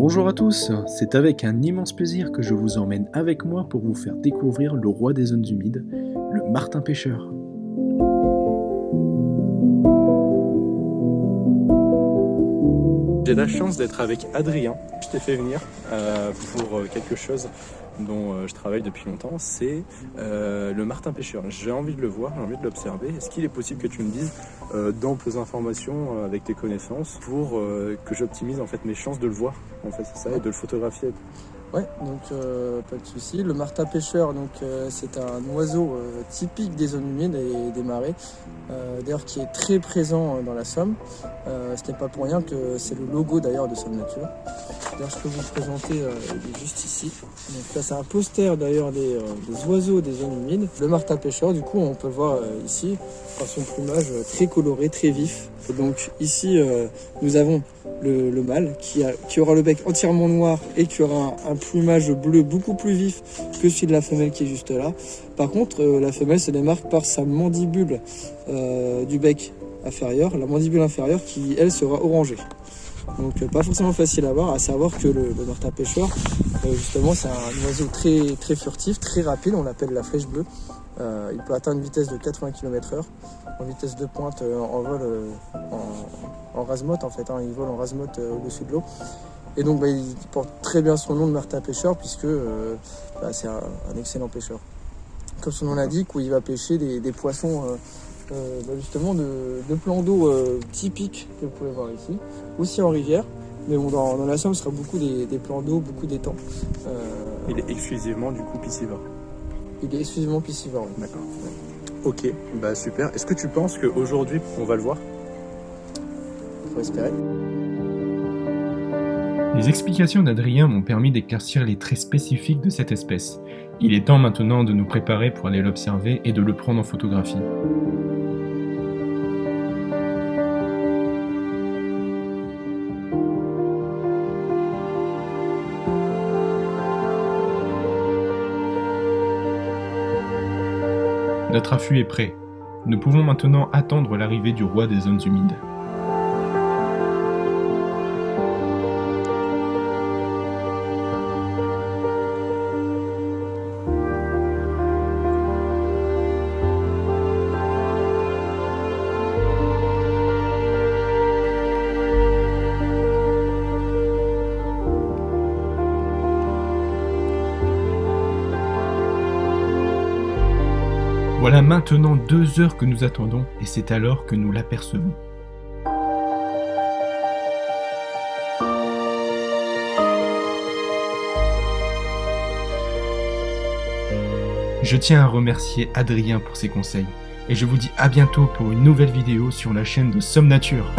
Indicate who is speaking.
Speaker 1: Bonjour à tous, c'est avec un immense plaisir que je vous emmène avec moi pour vous faire découvrir le roi des zones humides, le martin pêcheur. J'ai la chance d'être avec Adrien. Je t'ai fait venir pour quelque chose dont je travaille depuis longtemps, c'est le martin pêcheur. J'ai envie de le voir, j'ai envie de l'observer. Est-ce qu'il est possible que tu me dises d'amples informations avec tes connaissances pour que j'optimise en fait mes chances de le voir, en fait, c'est ça, et de le photographier?
Speaker 2: Ouais, donc pas de souci. Le martin pêcheur, c'est un oiseau typique des zones humides et des marais, d'ailleurs qui est très présent dans la Somme. Ce n'est pas pour rien que c'est le logo d'ailleurs de Somme Nature. D'ailleurs, je peux vous le présenter, il est juste ici. Donc là, c'est un poster d'ailleurs des oiseaux des zones humides. Le martin pêcheur, du coup, on peut le voir ici, par son plumage très coloré, très vif. Et donc ici, nous avons le mâle qui aura le bec entièrement noir et qui aura un plumage bleu beaucoup plus vif que celui de la femelle qui est juste là. Par contre, la femelle se démarque par sa mandibule du bec inférieur, la mandibule inférieure qui, elle, sera orangée. Donc pas forcément facile à voir, à savoir que le martin pêcheur, justement, c'est un oiseau très, très furtif, très rapide, on l'appelle la flèche bleue. Il peut atteindre une vitesse de 80 km/h, en vitesse de pointe en vol en rase-motte en fait, il vole en rase-motte au-dessus de l'eau. Et donc il porte très bien son nom de martin pêcheur puisque c'est un excellent pêcheur. Comme son nom l'indique, où il va pêcher des poissons justement de plans d'eau typiques que vous pouvez voir ici, aussi en rivière. Mais bon, dans la Somme, ce sera beaucoup des plans d'eau, beaucoup d'étangs.
Speaker 1: Il est exclusivement du coup piscivore.
Speaker 2: Il est exclusivement piscivore, oui.
Speaker 1: D'accord. Ok, bah super. Est-ce que tu penses qu'aujourd'hui on va le voir?
Speaker 2: Faut espérer.
Speaker 3: Les explications d'Adrien m'ont permis d'éclaircir les traits spécifiques de cette espèce. Il est temps maintenant de nous préparer pour aller l'observer et de le prendre en photographie. Notre affût est prêt. Nous pouvons maintenant attendre l'arrivée du roi des zones humides. Voilà maintenant 2 heures que nous attendons et c'est alors que nous l'apercevons. Je tiens à remercier Adrien pour ses conseils et je vous dis à bientôt pour une nouvelle vidéo sur la chaîne de Somme Nature.